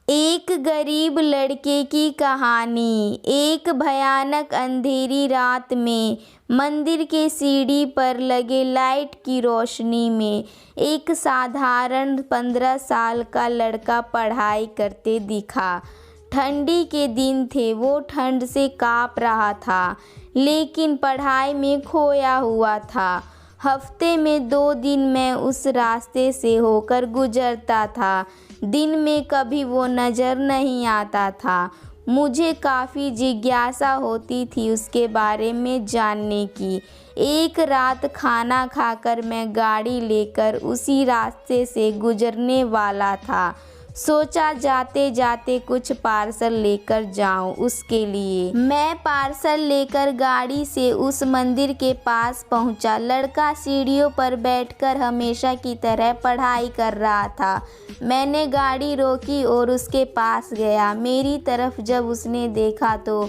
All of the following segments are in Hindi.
एक गरीब लड़के की कहानी। एक भयानक अंधेरी रात में मंदिर के सीढ़ी पर लगे लाइट की रोशनी में एक साधारण 15 साल का लड़का पढ़ाई करते दिखा। ठंडी के दिन थे, वो ठंड से काँप रहा था, लेकिन पढ़ाई में खोया हुआ था। हफ्ते में 2 दिन मैं उस रास्ते से होकर गुजरता था। दिन में कभी वो नज़र नहीं आता था। मुझे काफ़ी जिज्ञासा होती थी उसके बारे में जानने की। एक रात खाना खाकर मैं गाड़ी लेकर उसी रास्ते से गुजरने वाला था। सोचा जाते जाते कुछ पार्सल लेकर जाऊं उसके लिए। मैं पार्सल लेकर गाड़ी से उस मंदिर के पास पहुंचा। लड़का सीढ़ियों पर बैठकर हमेशा की तरह पढ़ाई कर रहा था। मैंने गाड़ी रोकी और उसके पास गया। मेरी तरफ जब उसने देखा तो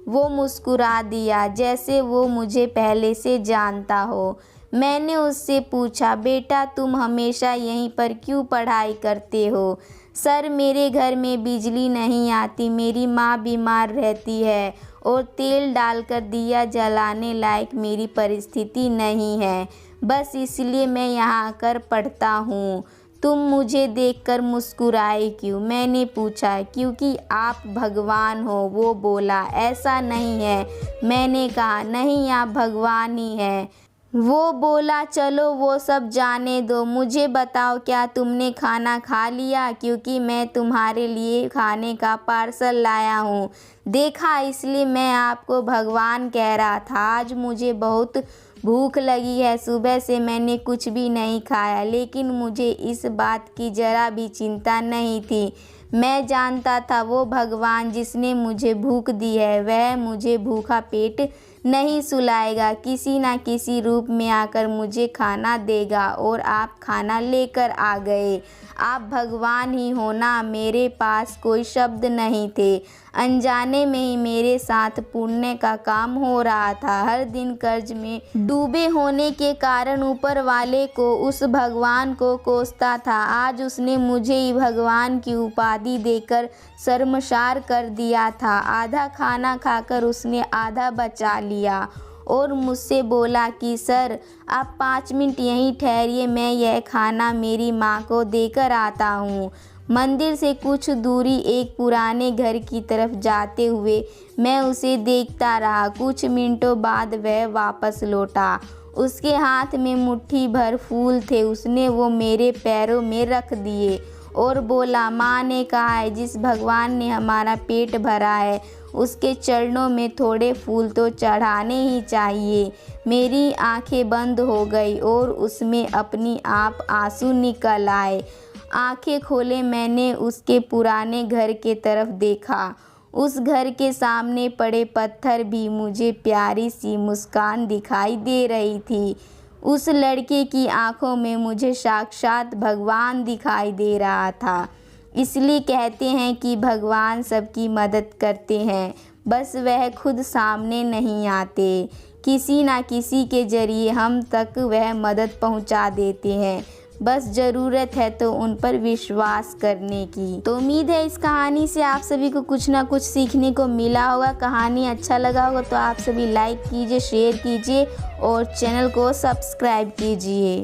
वो मुस्कुरा दिया, जैसे वो मुझे पहले से जानता हो। मैंने उससे पूछा, बेटा तुम हमेशा यहीं पर क्यों पढ़ाई करते हो? सर, मेरे घर में बिजली नहीं आती, मेरी माँ बीमार रहती है और तेल डालकर दिया जलाने लायक मेरी परिस्थिति नहीं है। बस इसलिए मैं यहाँ आकर पढ़ता हूँ। तुम मुझे देखकर मुस्कुराए क्यों? मैंने पूछा। क्योंकि आप भगवान हो, वो बोला। ऐसा नहीं है। मैंने कहा, नहीं आप भगवान ही हैं। वो बोला, चलो वो सब जाने दो, मुझे बताओ क्या तुमने खाना खा लिया? क्योंकि मैं तुम्हारे लिए खाने का पार्सल लाया हूँ। देखा, इसलिए मैं आपको भगवान कह रहा था। आज मुझे बहुत भूख लगी है। सुबह से मैंने कुछ भी नहीं खाया, लेकिन मुझे इस बात की ज़रा भी चिंता नहीं थी। मैं जानता था वो भगवान जिसने मुझे भूख दी है, वह मुझे भूखा पेट नहीं सुलाएगा, किसी न किसी रूप में आकर मुझे खाना देगा। और आप खाना लेकर आ गए। आप भगवान ही हो ना? मेरे पास कोई शब्द नहीं थे। अनजाने में ही मेरे साथ पुण्य का काम हो रहा था। हर दिन कर्ज में डूबे होने के कारण ऊपर वाले को, उस भगवान को कोसता था। आज उसने मुझे ही भगवान की उपाधि देकर शर्मसार कर दिया था। आधा खाना खाकर उसने आधा बचा लिया और मुझसे बोला कि सर आप 5 मिनट यहीं ठहरिए, मैं यह खाना मेरी माँ को देकर आता हूँ। मंदिर से कुछ दूरी एक पुराने घर की तरफ जाते हुए मैं उसे देखता रहा। कुछ मिनटों बाद वह वापस लौटा। उसके हाथ में मुट्ठी भर फूल थे। उसने वो मेरे पैरों में रख दिए और बोला, माँ ने कहा है जिस भगवान ने हमारा पेट भरा है उसके चरणों में थोड़े फूल तो चढ़ाने ही चाहिए। मेरी आंखें बंद हो गई और उसमें अपनी आप आंसू निकल आए। आंखें खोले मैंने उसके पुराने घर के तरफ देखा। उस घर के सामने पड़े पत्थर भी मुझे प्यारी सी मुस्कान दिखाई दे रही थी। उस लड़के की आंखों में मुझे साक्षात भगवान दिखाई दे रहा था। इसलिए कहते हैं कि भगवान सबकी मदद करते हैं, बस वह खुद सामने नहीं आते। किसी ना किसी के ज़रिए हम तक वह मदद पहुंचा देते हैं। बस ज़रूरत है तो उन पर विश्वास करने की। तो उम्मीद है इस कहानी से आप सभी को कुछ ना कुछ सीखने को मिला होगा। कहानी अच्छा लगा होगा तो आप सभी लाइक कीजिए, शेयर कीजिए और चैनल को सब्सक्राइब कीजिए।